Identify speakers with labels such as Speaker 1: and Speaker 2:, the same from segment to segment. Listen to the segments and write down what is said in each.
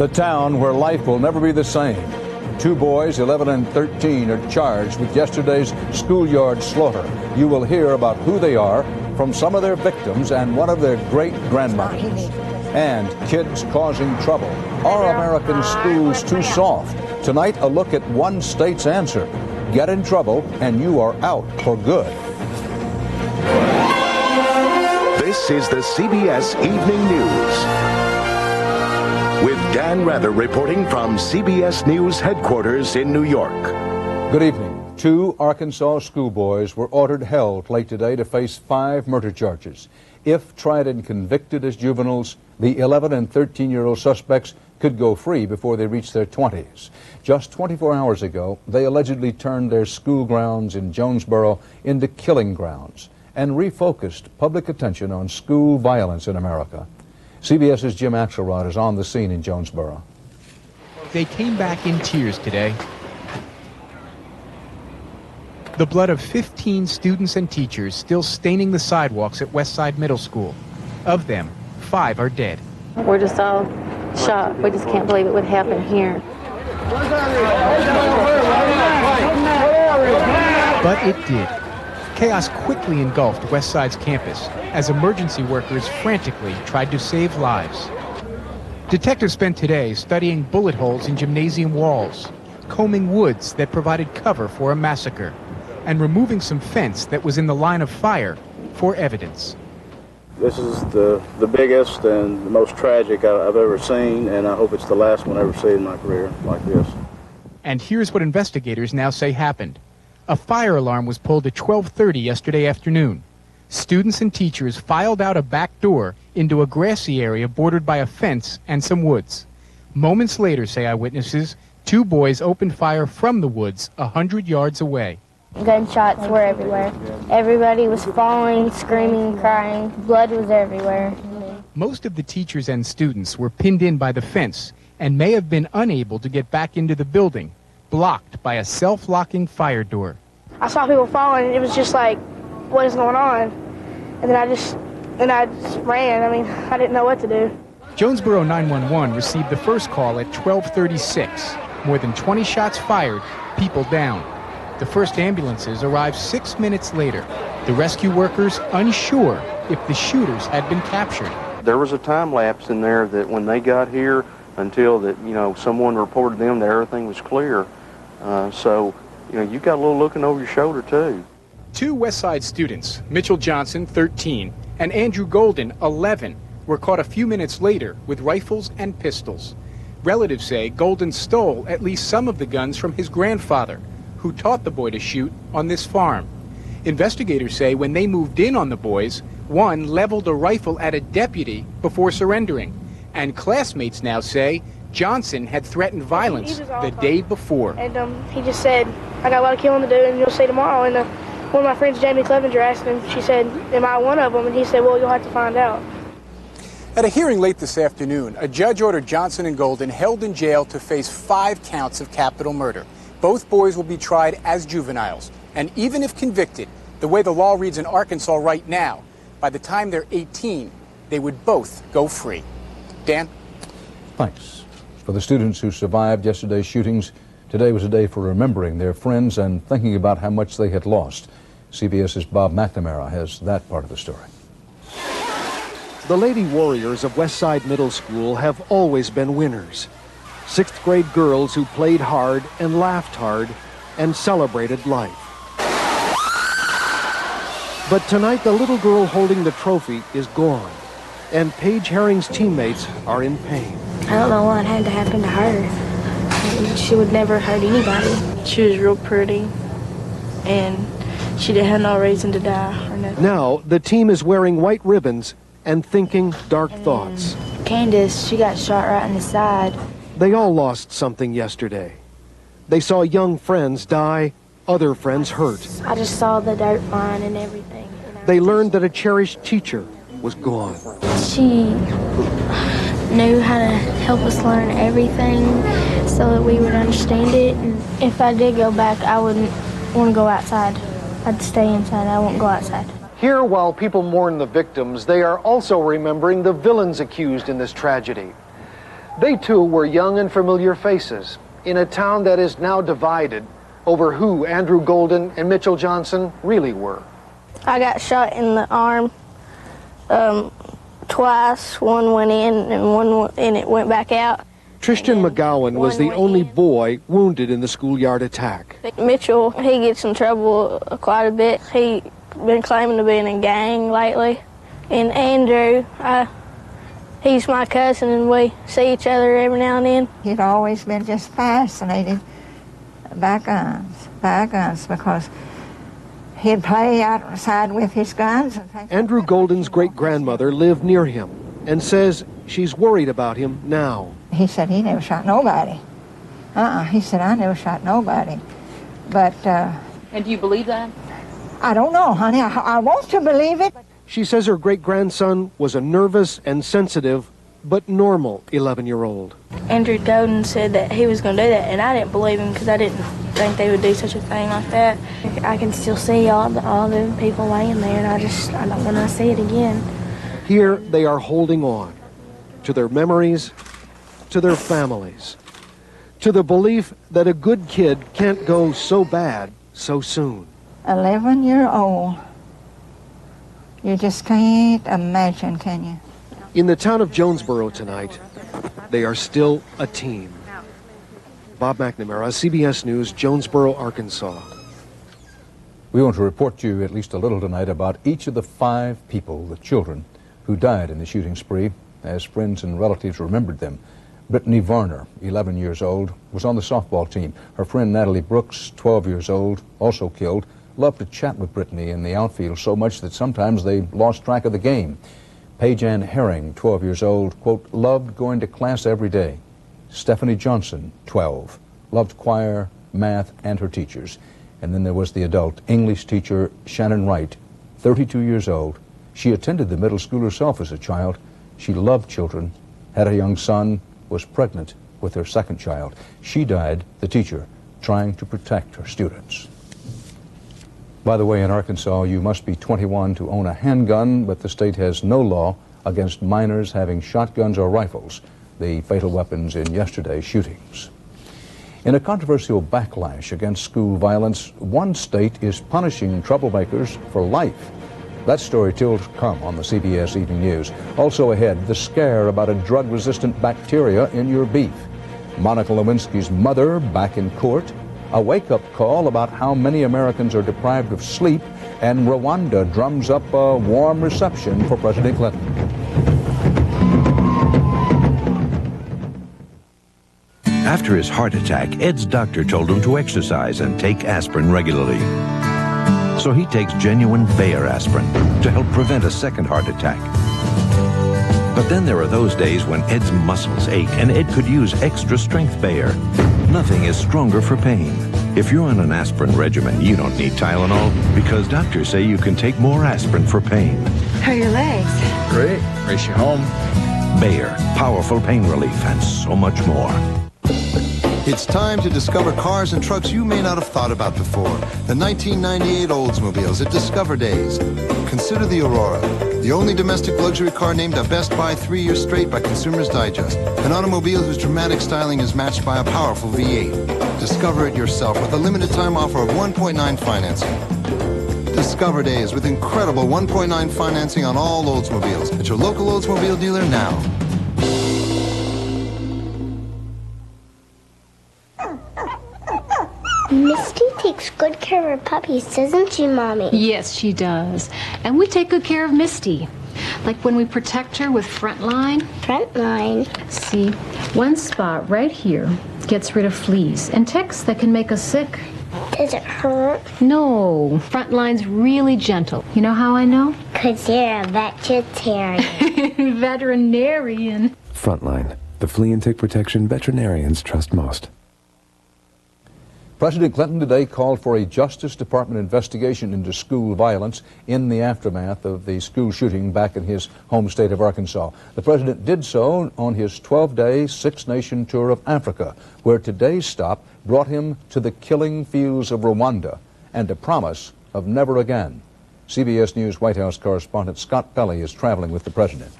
Speaker 1: The town where life will never be the same. Two boys, 11 and 13, are charged with yesterday's schoolyard slaughter. You will hear about who they are from some of their victims and one of their great-grandmothers. And kids causing trouble. Are American schools too soft? Tonight, a look at one state's answer. Get in trouble and you are out for good.
Speaker 2: This is the CBS Evening News. With Dan Rather reporting from CBS News headquarters in New York.
Speaker 1: Good evening. Two Arkansas schoolboys were ordered held late today to face 5 murder charges. If tried and convicted as juveniles, the 11 and 13-year-old suspects could go free before they reach their 20s. Just 24 hours ago, they allegedly turned their school grounds in Jonesboro into killing grounds and refocused public attention on school violence in America. CBS's Jim Axelrod is on the scene in Jonesboro.
Speaker 3: They came back in tears today. The blood of 15 students and teachers still staining the sidewalks at Westside Middle School. Of them, 5 are dead.
Speaker 4: We're just all shocked. We just can't believe it would happen here.
Speaker 3: But it did. Chaos quickly engulfed Westside's campus as emergency workers frantically tried to save lives. Detectives spent today studying bullet holes in gymnasium walls, combing woods that provided cover for a massacre, and removing some fence that was in the line of fire for evidence.
Speaker 5: This is the biggest and the most tragic I've ever seen, and I hope it's the last one I ever see in my career like this.
Speaker 3: And here's what investigators now say happened. A fire alarm was pulled at 12:30 yesterday afternoon. Students and teachers filed out a back door into a grassy area bordered by a fence and some woods. Moments later, say eyewitnesses, 2 boys opened fire from the woods 100 yards away.
Speaker 6: Gunshots were everywhere. Everybody was falling, screaming, crying. Blood was everywhere.
Speaker 3: Most of the teachers and students were pinned in by the fence and may have been unable to get back into the building, blocked by a self-locking fire door.
Speaker 7: I saw people falling, and it was just like, what is going on? And then I just ran. I mean, I didn't know what to do.
Speaker 3: Jonesboro 911 received the first call at 12:36. More than 20 shots fired, people down. The first ambulances arrived 6 minutes later. The rescue workers unsure if the shooters had been captured.
Speaker 8: There was a time lapse in there that when they got here until that, someone reported them that everything was clear. So you got a little looking over your shoulder too.
Speaker 3: 2 Westside students, Mitchell Johnson, 13, and Andrew Golden, 11, were caught a few minutes later with rifles and pistols. Relatives say Golden stole at least some of the guns from his grandfather, who taught the boy to shoot on this farm. Investigators say when they moved in on the boys, one leveled a rifle at a deputy before surrendering. And classmates now say Johnson had threatened violence the day before.
Speaker 7: And he just said, I got a lot of killing to do, and you'll see tomorrow. And one of my friends, Jamie Clevenger, asked him, she said, am I one of them? And he said, well, you'll have to find out.
Speaker 3: At a hearing late this afternoon, a judge ordered Johnson and Golden held in jail to face 5 counts of capital murder. Both boys will be tried as juveniles. And even if convicted, the way the law reads in Arkansas right now, by the time they're 18, they would both go free. Dan?
Speaker 1: Thanks. For the students who survived yesterday's shootings, today was a day for remembering their friends and thinking about how much they had lost. CBS's Bob McNamara has that part of the story.
Speaker 9: The Lady Warriors of Westside Middle School have always been winners. 6th grade girls who played hard and laughed hard and celebrated life. But tonight the little girl holding the trophy is gone, and Paige Herring's teammates are in pain.
Speaker 6: I don't know what had to happen to her. She would never hurt anybody.
Speaker 7: She was real pretty, and she didn't have no reason to die or nothing.
Speaker 9: Now the team is wearing white ribbons and thinking dark thoughts.
Speaker 6: Candace, she got shot right in the side.
Speaker 9: They all lost something yesterday. They saw young friends die, other friends hurt.
Speaker 6: I just saw the dirt flying and everything.
Speaker 9: They learned that a cherished teacher was gone.
Speaker 6: She knew how to help us learn everything so that we would understand it. And if I did go back, I wouldn't want to go outside. I'd stay inside. I won't go outside.
Speaker 9: Here, while people mourn the victims, they are also remembering the villains accused in this tragedy. They too were young and familiar faces in a town that is now divided over who Andrew Golden and Mitchell Johnson really were.
Speaker 6: I got shot in the arm twice. One went in and it went back out.
Speaker 9: Tristan McGowan was the only boy wounded in the schoolyard attack.
Speaker 6: Mitchell, he gets in trouble quite a bit. He been claiming to be in a gang lately. And Andrew, he's my cousin, and we see each other every now and then.
Speaker 10: He'd always been just fascinated by guns, because he'd play outside with his guns.
Speaker 9: Andrew Golden's great-grandmother lived near him and says she's worried about him now.
Speaker 10: He said he never shot nobody. He said, I never shot nobody. But,
Speaker 11: and do you believe that?
Speaker 10: I don't know, honey. I want to believe it.
Speaker 9: She says her great-grandson was a nervous and sensitive but normal 11-year-old.
Speaker 6: Andrew Golden said that he was going to do that, and I didn't believe him because I didn't think they would do such a thing like that. I can still see all the people laying there, and I don't want to see it again.
Speaker 9: Here they are holding on to their memories, to their families, to the belief that a good kid can't go so bad so soon.
Speaker 10: 11-year-old. You just can't imagine, can you?
Speaker 9: In the town of Jonesboro tonight, they are still a team. Bob McNamara, CBS News, Jonesboro, Arkansas.
Speaker 1: We want to report to you at least a little tonight about each of the 5 people, the children, who died in the shooting spree, as friends and relatives remembered them. Brittany Varner, 11 years old, was on the softball team. Her friend Natalie Brooks, 12 years old, also killed, loved to chat with Brittany in the outfield so much that sometimes they lost track of the game. Paige Ann Herring, 12 years old, quote, loved going to class every day. Stephanie Johnson, 12, loved choir, math, and her teachers. And then there was the adult English teacher, Shannon Wright, 32 years old. She attended the middle school herself as a child. She loved children, had a young son, was pregnant with her second child. She died, the teacher, trying to protect her students. By the way, in Arkansas, you must be 21 to own a handgun, but the state has no law against minors having shotguns or rifles, the fatal weapons in yesterday's shootings. In a controversial backlash against school violence, one state is punishing troublemakers for life. That story still to come on the CBS Evening News. Also ahead, the scare about a drug-resistant bacteria in your beef. Monica Lewinsky's mother back in court. A wake-up call about how many Americans are deprived of sleep, and Rwanda drums up a warm reception for President Clinton.
Speaker 12: After his heart attack, Ed's doctor told him to exercise and take aspirin regularly. So he takes genuine Bayer aspirin to help prevent a second heart attack. But then there are those days when Ed's muscles ache and Ed could use extra strength Bayer. Nothing is stronger for pain. If you're on an aspirin regimen, you don't need Tylenol because doctors say you can take more aspirin for pain.
Speaker 10: How are your legs?
Speaker 3: Great. Race you home.
Speaker 12: Bayer, powerful pain relief and so much more.
Speaker 13: It's time to discover cars and trucks you may not have thought about before. The 1998 Oldsmobiles at Discover Days. Consider the Aurora, the only domestic luxury car named a Best Buy 3 years straight by Consumer's Digest. An automobile whose dramatic styling is matched by a powerful V8. Discover it yourself with a limited time offer of 1.9 financing. Discover Days with incredible 1.9 financing on all Oldsmobiles at your local Oldsmobile dealer now.
Speaker 14: Misty takes good care of her puppies, doesn't she, Mommy?
Speaker 11: Yes, she does. And we take good care of Misty. Like when we protect her with Frontline.
Speaker 14: Frontline?
Speaker 11: See, one spot right here gets rid of fleas and ticks that can make us sick.
Speaker 14: Does it hurt?
Speaker 11: No, Frontline's really gentle. You know how I know?
Speaker 14: 'Cause you're a vegetarian.
Speaker 11: Veterinarian.
Speaker 15: Frontline, the flea and tick protection veterinarians trust most.
Speaker 1: President Clinton today called for a Justice Department investigation into school violence in the aftermath of the school shooting back in his home state of Arkansas. The president did so on his 12-day, six-nation tour of Africa, where today's stop brought him to the killing fields of Rwanda and a promise of never again. CBS News White House correspondent Scott Pelley is traveling with the president.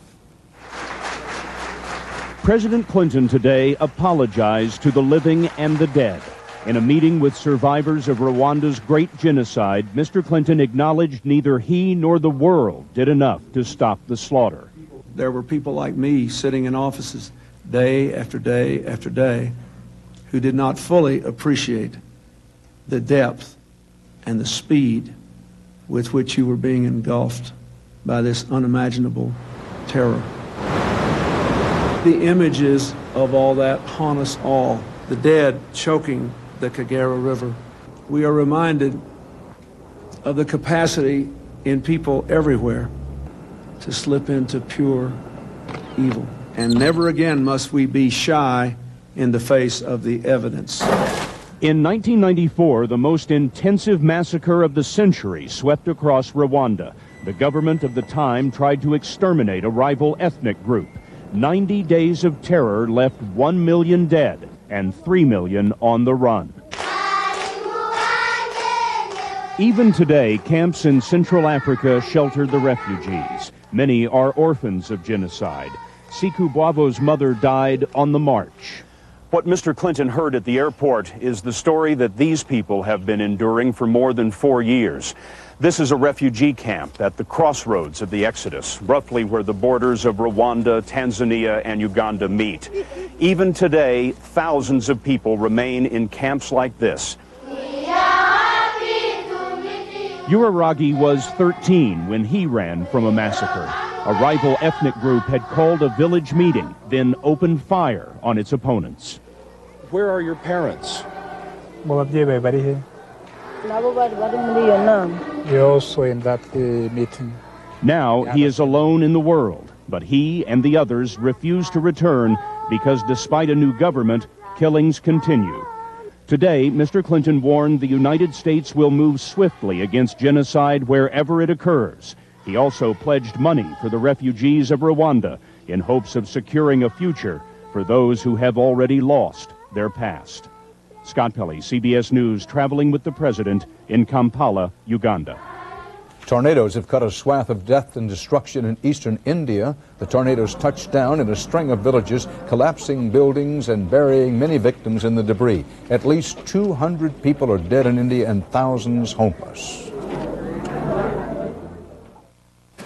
Speaker 16: President Clinton today apologized to the living and the dead. In a meeting with survivors of Rwanda's great genocide, Mr. Clinton acknowledged neither he nor the world did enough to stop the slaughter.
Speaker 17: There were people like me sitting in offices day after day after day who did not fully appreciate the depth and the speed with which you were being engulfed by this unimaginable terror. The images of all that haunt us all. The dead choking the Kagera River. We are reminded of the capacity in people everywhere to slip into pure evil. And never again must we be shy in the face of the evidence.
Speaker 16: In 1994, the most intensive massacre of the century swept across Rwanda. The government of the time tried to exterminate a rival ethnic group. 90 days of terror left 1 million dead and 3 million on the run. Even today, camps in Central Africa shelter the refugees. Many are orphans of genocide. Siku Bwavo's mother died on the march. What Mr. Clinton heard at the airport is the story that these people have been enduring for more than 4 years. This is a refugee camp at the crossroads of the Exodus, roughly where the borders of Rwanda, Tanzania, and Uganda meet. Even today, thousands of people remain in camps like this. Uraragi was 13 when he ran from a massacre. A rival ethnic group had called a village meeting, then opened fire on its opponents.
Speaker 18: Where are your parents?
Speaker 19: You're also in that meeting.
Speaker 16: Now he is alone in the world, but he and the others refuse to return because despite a new government, killings continue. Today, Mr. Clinton warned the United States will move swiftly against genocide wherever it occurs. He also pledged money for the refugees of Rwanda in hopes of securing a future for those who have already lost their past. Scott Pelley, CBS News, traveling with the president in Kampala, Uganda.
Speaker 1: Tornadoes have cut a swath of death and destruction in eastern India. The tornadoes touched down in a string of villages, collapsing buildings and burying many victims in the debris. At least 200 people are dead in India and thousands homeless.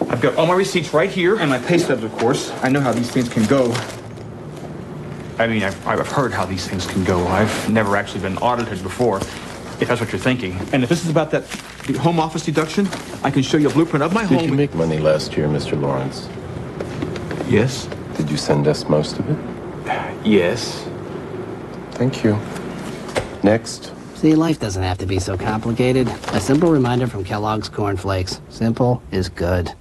Speaker 20: I've got all my receipts right here and my pay stubs, of course. I know how these things can go. I mean, I've heard how these things can go. I've never actually been audited before, if that's what you're thinking. And if this is about that home office deduction, I can show you a blueprint of my home.
Speaker 21: Did you make money last year, Mr. Lawrence?
Speaker 20: Yes.
Speaker 21: Did you send us most of it?
Speaker 20: Yes.
Speaker 21: Thank you. Next.
Speaker 22: See, life doesn't have to be so complicated. A simple reminder from Kellogg's Corn Flakes. Simple is good.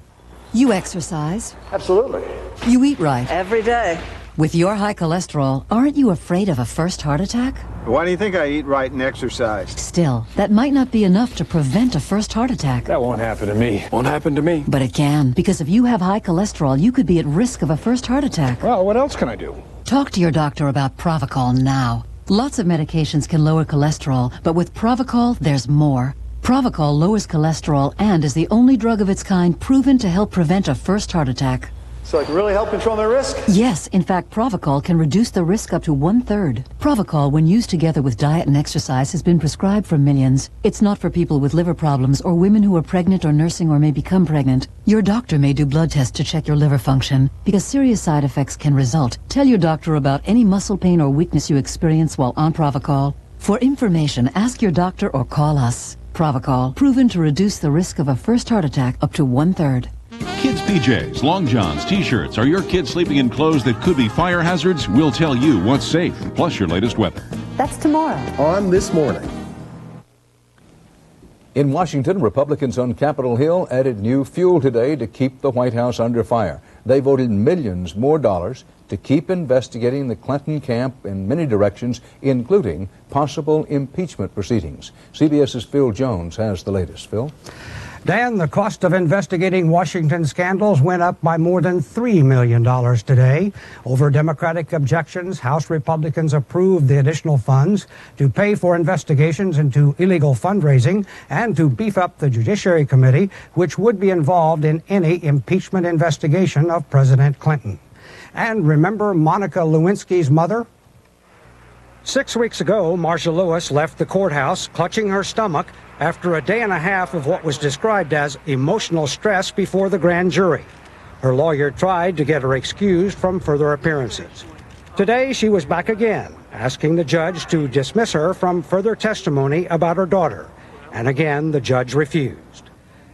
Speaker 23: You exercise.
Speaker 24: Absolutely.
Speaker 23: You eat right.
Speaker 24: Every day.
Speaker 23: With your high cholesterol, aren't you afraid of a first heart attack?
Speaker 24: Why do you think I eat right and exercise?
Speaker 23: Still, that might not be enough to prevent a first heart attack.
Speaker 24: That won't happen to me. Won't happen to me.
Speaker 23: But it can, because if you have high cholesterol, you could be at risk of a first heart attack.
Speaker 24: Well, what else can I do?
Speaker 23: Talk to your doctor about Provocol now. Lots of medications can lower cholesterol, but with Provocol, there's more. Provocol lowers cholesterol and is the only drug of its kind proven to help prevent a first heart attack.
Speaker 24: So it can really help control my risk?
Speaker 23: Yes, in fact, Provocol can reduce the risk up to 1/3. Provocol, when used together with diet and exercise, has been prescribed for millions. It's not for people with liver problems or women who are pregnant or nursing or may become pregnant. Your doctor may do blood tests to check your liver function because serious side effects can result. Tell your doctor about any muscle pain or weakness you experience while on Provocol. For information, ask your doctor or call us. Provocol, proven to reduce the risk of a first heart attack up to 1/3.
Speaker 25: Kids' PJs, long johns, t-shirts. Are your kids sleeping in clothes that could be fire hazards? We'll tell you what's safe, plus your latest weather.
Speaker 23: That's tomorrow.
Speaker 21: On This Morning.
Speaker 1: In Washington, Republicans on Capitol Hill added new fuel today to keep the White House under fire. They voted millions more dollars to keep investigating the Clinton camp in many directions, including possible impeachment proceedings. CBS's Phil Jones has the latest. Phil?
Speaker 26: Dan, the cost of investigating Washington scandals went up by more than $3 million today. Over Democratic objections, House Republicans approved the additional funds to pay for investigations into illegal fundraising and to beef up the Judiciary Committee, which would be involved in any impeachment investigation of President Clinton. And remember Monica Lewinsky's mother? 6 weeks ago, Marcia Lewis left the courthouse clutching her stomach after a day and a half of what was described as emotional stress before the grand jury. Her lawyer tried to get her excused from further appearances. Today, she was back again, asking the judge to dismiss her from further testimony about her daughter. And again, the judge refused.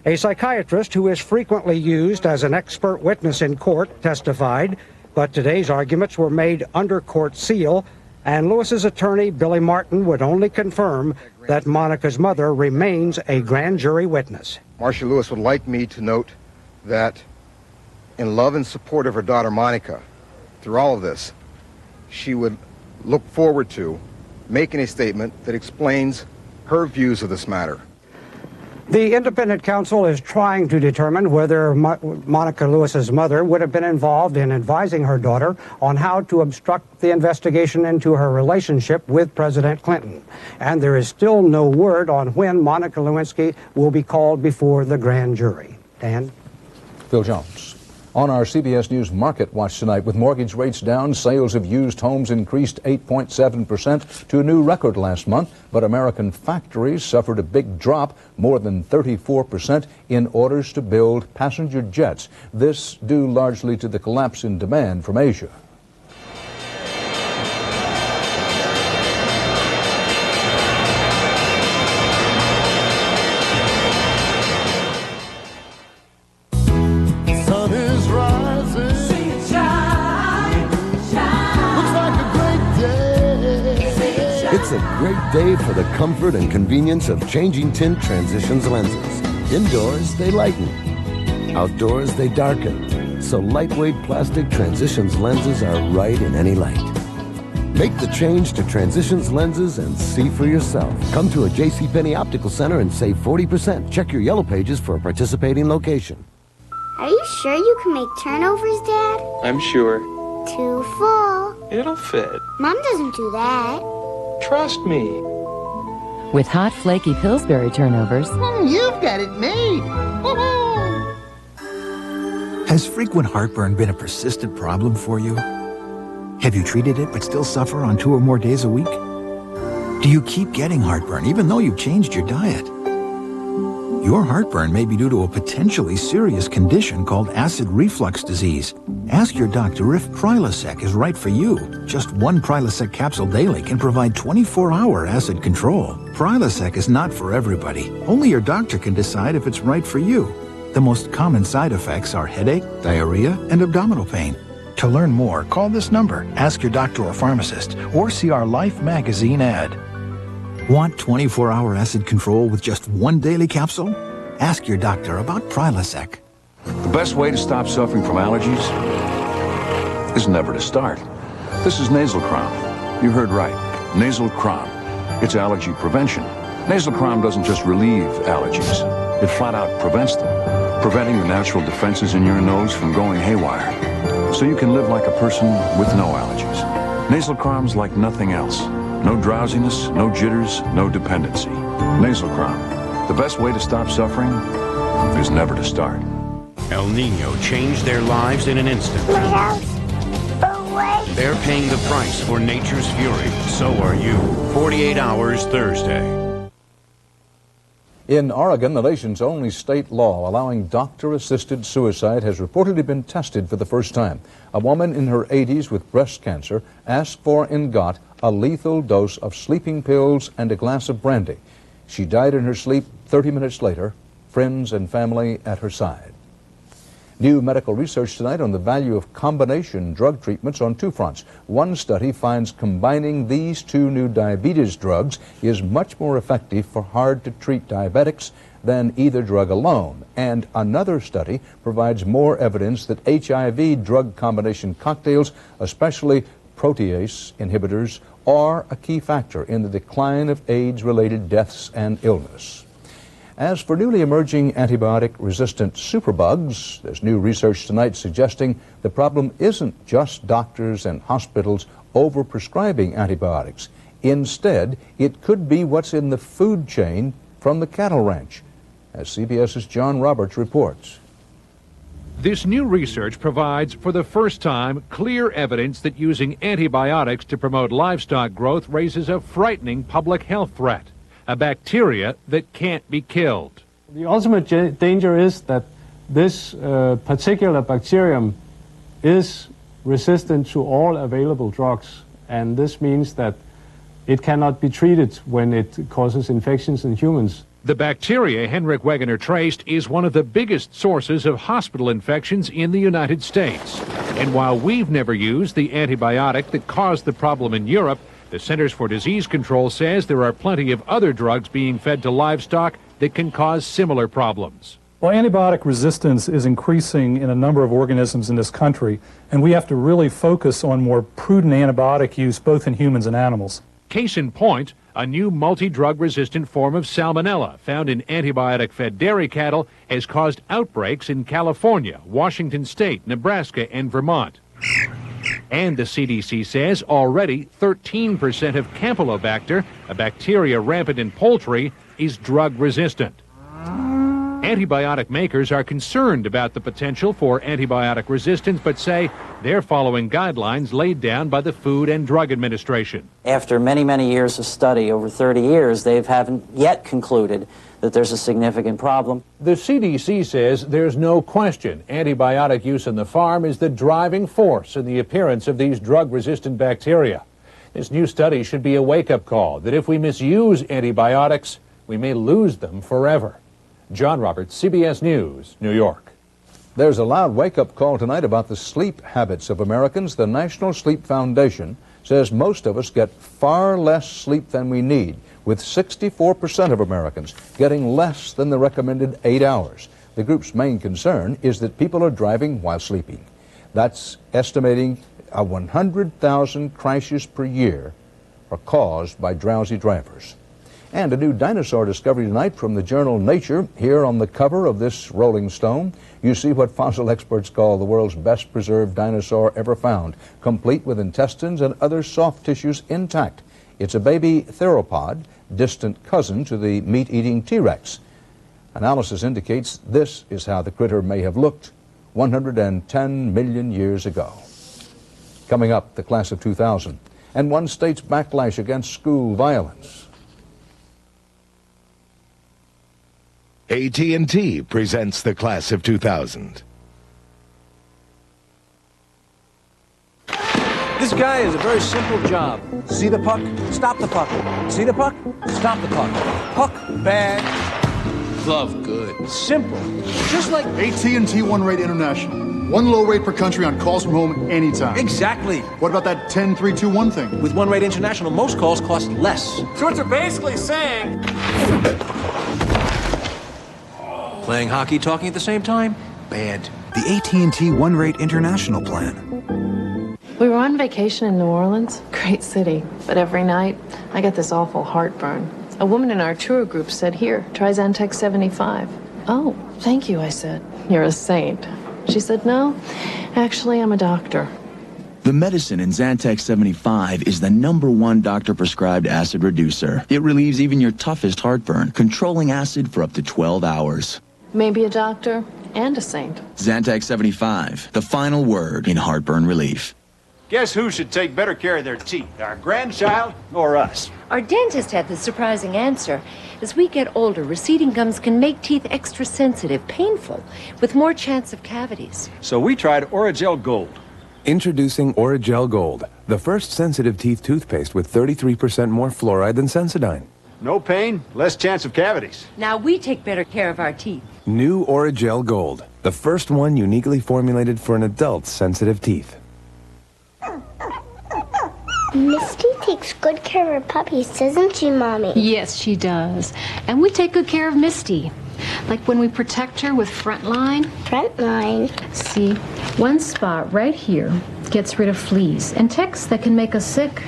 Speaker 26: A psychiatrist who is frequently used as an expert witness in court testified, but today's arguments were made under court seal, and Lewis's attorney, Billy Martin, would only confirm that Monica's mother remains a grand jury witness.
Speaker 2: Marcia Lewis would like me to note that in love and support of her daughter Monica, through all of this, she would look forward to making a statement that explains her views of this matter.
Speaker 26: The independent counsel is trying to determine whether Monica Lewis's mother would have been involved in advising her daughter on how to obstruct the investigation into her relationship with President Clinton. And there is still no word on when Monica Lewinsky will be called before the grand jury. Dan?
Speaker 1: Phil Jones. On our CBS News Market Watch tonight, with mortgage rates down, sales of used homes increased 8.7% to a new record last month, but American factories suffered a big drop, more than 34%, in orders to build passenger jets. This due largely to the collapse in demand from Asia.
Speaker 4: It's a great day for the comfort and convenience of changing tint Transitions lenses. Indoors, they lighten. Outdoors, they darken. So lightweight plastic Transitions lenses are right in any light. Make the change to Transitions lenses and see for yourself. Come to a JCPenney Optical Center and save 40%. Check your yellow pages for a participating location.
Speaker 14: Are you sure you can make turnovers, Dad?
Speaker 18: I'm sure.
Speaker 14: Too full.
Speaker 18: It'll fit.
Speaker 14: Mom doesn't do that.
Speaker 18: Trust me.
Speaker 5: With hot, flaky Pillsbury turnovers.
Speaker 6: You've got it made.
Speaker 7: Has frequent heartburn been a persistent problem for you? Have you treated it but still suffer on 2 or more days a week? Do you keep getting heartburn even though you've changed your diet? Your heartburn may be due to a potentially serious condition called acid reflux disease. Ask your doctor if Prilosec is right for you. Just 1 Prilosec capsule daily can provide 24-hour acid control. Prilosec is not for everybody. Only your doctor can decide if it's right for you. The most common side effects are headache, diarrhea, and abdominal pain. To learn more, call this number, ask your doctor or pharmacist, or see our Life magazine ad. Want 24-hour acid control with just 1 daily capsule? Ask your doctor about Prilosec.
Speaker 25: The best way to stop suffering from allergies is never to start. This is Nasal Crom. You heard right. Nasal Crom. It's allergy prevention. Nasal Crom doesn't just relieve allergies. It flat out prevents them, preventing the natural defenses in your nose from going haywire. So you can live like a person with no allergies. Nasal Crom's like nothing else. No drowsiness, no jitters, no dependency. Nasal Crom. The best way to stop suffering is never to start.
Speaker 8: El Nino changed their lives in an instant.
Speaker 14: My house. Away.
Speaker 8: They're paying the price for nature's fury. So are you. 48 Hours Thursday.
Speaker 1: In Oregon, the nation's only state law allowing doctor-assisted suicide has reportedly been tested for the first time. A woman in her 80s with breast cancer asked for and got a lethal dose of sleeping pills and a glass of brandy. She died in her sleep 30 minutes later, friends and family at her side. New medical research tonight on the value of combination drug treatments on 2 fronts. One study finds combining these 2 new diabetes drugs is much more effective for hard-to-treat diabetics than either drug alone. And another study provides more evidence that HIV drug combination cocktails, especially protease inhibitors, are a key factor in the decline of AIDS-related deaths and illness. As for newly emerging antibiotic-resistant superbugs, there's new research tonight suggesting the problem isn't just doctors and hospitals overprescribing antibiotics. Instead, it could be what's in the food chain from the cattle ranch, as CBS's John Roberts reports.
Speaker 3: This new research provides, for the first time, clear evidence that using antibiotics to promote livestock growth raises a frightening public health threat, a bacteria that can't be killed.
Speaker 9: The ultimate danger is that this particular bacterium is resistant to all available drugs, and this means that it cannot be treated when it causes infections in humans.
Speaker 3: The bacteria Henrik Wegener traced is one of the biggest sources of hospital infections in the United States. And while we've never used the antibiotic that caused the problem in Europe, the Centers for Disease Control says there are plenty of other drugs being fed to livestock that can cause similar problems.
Speaker 10: Well, antibiotic resistance is increasing in a number of organisms in this country, and we have to really focus on more prudent antibiotic use both in humans and animals.
Speaker 3: Case in point, a new multi-drug resistant form of salmonella found in antibiotic-fed dairy cattle has caused outbreaks in California, Washington State, Nebraska, and Vermont. And the CDC says already 13% of Campylobacter, a bacteria rampant in poultry, is drug resistant. Antibiotic makers are concerned about the potential for antibiotic resistance, but say they're following guidelines laid down by the Food and Drug Administration.
Speaker 11: After many, many years of study, over 30 years, they haven't yet concluded that there's a significant problem.
Speaker 3: The CDC says there's no question antibiotic use in the farm is the driving force in the appearance of these drug-resistant bacteria. This new study should be a wake-up call that if we misuse antibiotics, we may lose them forever. John Roberts, CBS News, New York.
Speaker 1: There's a loud wake-up call tonight about the sleep habits of Americans. The National Sleep Foundation says most of us get far less sleep than we need, with 64% of Americans getting less than the recommended 8 hours. The group's main concern is that people are driving while sleeping. That's estimating 100,000 crashes per year are caused by drowsy drivers. And a new dinosaur discovery tonight from the journal Nature. Here on the cover of this Rolling Stone, you see what fossil experts call the world's best preserved dinosaur ever found, complete with intestines and other soft tissues intact. It's a baby theropod, distant cousin to the meat-eating T-Rex. Analysis indicates this is how the critter may have looked 110 million years ago. Coming up, the class of 2000, and one state's backlash against school violence.
Speaker 12: AT&T presents the class of 2000.
Speaker 13: This guy is a very simple job. See the puck? Stop the puck. See the puck? Stop the puck. Puck, bad. Glove, good. Simple. Just like
Speaker 27: AT&T One Rate International. One low rate per country on calls from home anytime.
Speaker 13: Exactly.
Speaker 27: What about that 10-3-2-1 thing?
Speaker 13: With One Rate International, most calls cost less.
Speaker 18: So what you're basically saying...
Speaker 13: Playing hockey, talking at the same time? Bad.
Speaker 7: The AT&T One Rate International plan.
Speaker 28: We were on vacation in New Orleans. Great city. But every night, I got this awful heartburn. A woman in our tour group said, "Here, try Zantac 75. "Oh, thank you," I said. "You're a saint." She said, "No, actually, I'm a doctor."
Speaker 29: The medicine in Zantac 75 is the #1 doctor-prescribed acid reducer. It relieves even your toughest heartburn, controlling acid for up to 12 hours.
Speaker 28: Maybe a doctor and a saint.
Speaker 29: Zantac 75, the final word in heartburn relief.
Speaker 24: Guess who should take better care of their teeth, our grandchild or us?
Speaker 30: Our dentist had the surprising answer. As we get older, receding gums can make teeth extra sensitive, painful, with more chance of cavities.
Speaker 24: So we tried Oragel Gold.
Speaker 15: Introducing Oragel Gold, the first sensitive teeth toothpaste with 33% more fluoride than Sensodyne.
Speaker 24: No pain, less chance of cavities.
Speaker 30: Now we take better care of our teeth.
Speaker 15: New Oragel Gold, the first one uniquely formulated for an adult's sensitive teeth.
Speaker 14: Misty takes good care of her puppies, doesn't she, Mommy?
Speaker 31: Yes, she does. And we take good care of Misty. Like when we protect her with Frontline.
Speaker 14: Frontline?
Speaker 31: See, one spot right here gets rid of fleas and ticks that can make us sick.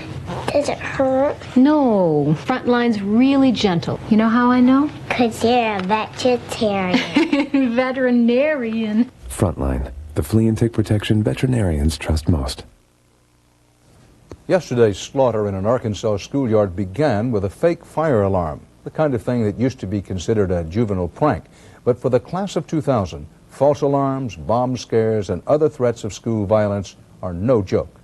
Speaker 14: Does it hurt?
Speaker 31: No, Frontline's really gentle. You know how I know?
Speaker 14: 'Cause you're a vegetarian.
Speaker 31: Veterinarian.
Speaker 15: Frontline, the flea and tick protection veterinarians trust most.
Speaker 1: Yesterday's slaughter in an Arkansas schoolyard began with a fake fire alarm, the kind of thing that used to be considered a juvenile prank. But for the class of 2000, false alarms, bomb scares, and other threats of school violence are no joke.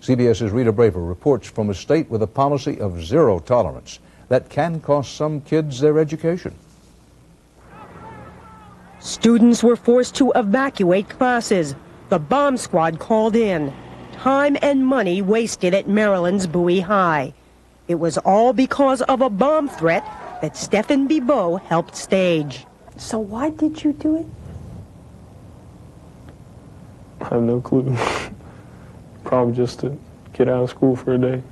Speaker 1: CBS's Rita Braver reports from a state with a policy of zero tolerance that can cost some kids their education.
Speaker 2: Students were forced to evacuate classes. The bomb squad called in. Time and money wasted at Maryland's Bowie High. It was all because of a bomb threat that Stephen Bibeau helped stage.
Speaker 4: So why did you do it?
Speaker 9: I have no clue. Probably just to get out of school for a day.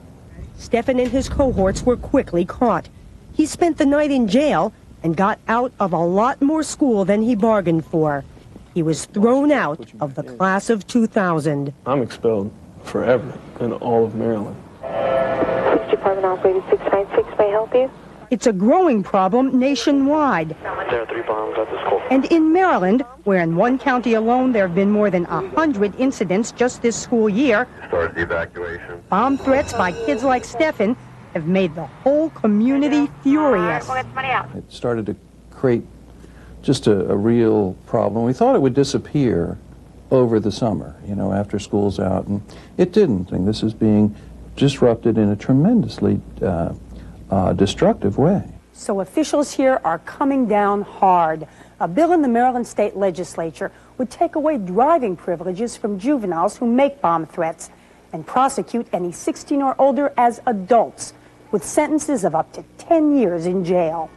Speaker 2: Stephen and his cohorts were quickly caught. He spent the night in jail and got out of a lot more school than he bargained for. He was thrown out of the class of 2000.
Speaker 9: I'm expelled forever in all of Maryland.
Speaker 5: Police Department operating 696, may I help you?
Speaker 2: It's a growing problem nationwide.
Speaker 5: There are 3 bombs at the school.
Speaker 2: And in Maryland, where in one county alone there have been more than 100 incidents just this school year,
Speaker 5: Start the evacuation.
Speaker 2: bomb threats by kids like Stephen have made the whole community furious.
Speaker 16: It started to create just a real problem. We thought it would disappear over the summer, after school's out, and it didn't. And this is being disrupted in a tremendously destructive way.
Speaker 4: So officials here are coming down hard. A bill in the Maryland State Legislature would take away driving privileges from juveniles who make bomb threats and prosecute any 16 or older as adults with sentences of up to 10 years in jail.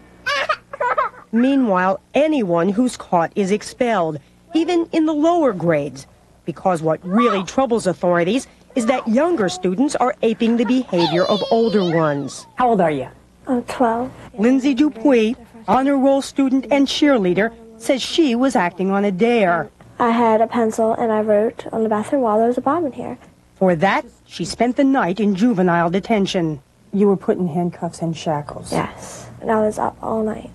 Speaker 2: Meanwhile, anyone who's caught is expelled, even in the lower grades, because what really troubles authorities is that younger students are aping the behavior of older ones.
Speaker 4: How old are you?
Speaker 14: I'm 12.
Speaker 2: Lindsay Dupuis, honor roll student and cheerleader, says she was acting on a dare.
Speaker 14: I had a pencil and I wrote on the bathroom wall there was a bomb in here.
Speaker 2: For that, she spent the night in juvenile detention.
Speaker 4: You were put in handcuffs and shackles.
Speaker 14: Yes. And I was up all night.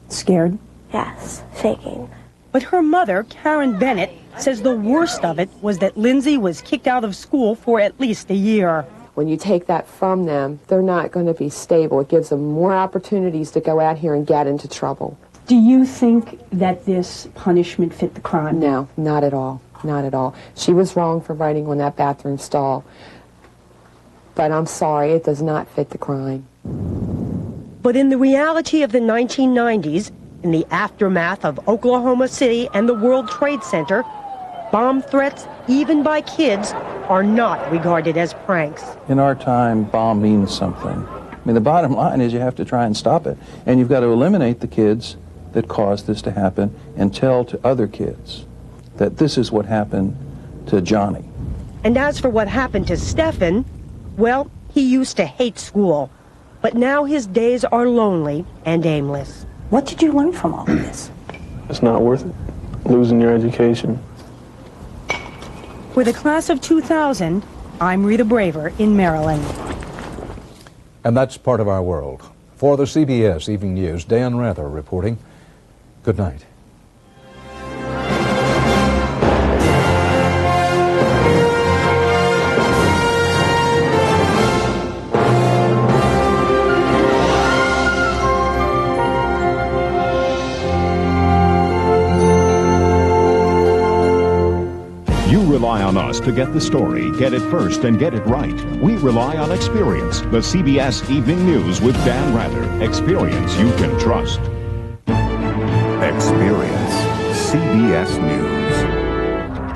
Speaker 4: Scared?
Speaker 14: Yes. Shaking.
Speaker 2: But her mother, Karen Bennett, says the worst of it was that Lindsay was kicked out of school for at least a year.
Speaker 17: When you take that from them, they're not going to be stable. It gives them more opportunities to go out here and get into trouble.
Speaker 4: Do you think that this punishment fit the crime?
Speaker 17: No, not at all. Not at all. She was wrong for writing on that bathroom stall. But I'm sorry, it does not fit the crime.
Speaker 2: But in the reality of the 1990s, in the aftermath of Oklahoma City and the World Trade Center, bomb threats, even by kids, are not regarded as pranks.
Speaker 16: In our time, bomb means something. I mean, the bottom line is you have to try and stop it. And you've got to eliminate the kids that caused this to happen and tell to other kids that this is what happened to Johnny.
Speaker 2: And as for what happened to Stephen, well, he used to hate school. But now his days are lonely and aimless.
Speaker 4: What did you learn from all of this?
Speaker 9: It's not worth it. Losing your education.
Speaker 2: For the class of 2000, I'm Rita Braver in Maryland.
Speaker 1: And that's part of our world. For the CBS Evening News, Dan Rather reporting. Good night.
Speaker 19: Rely on us to get the story, get it first, and get it right. We rely on experience. The CBS Evening News with Dan Rather. Experience you can trust.
Speaker 20: Experience CBS News.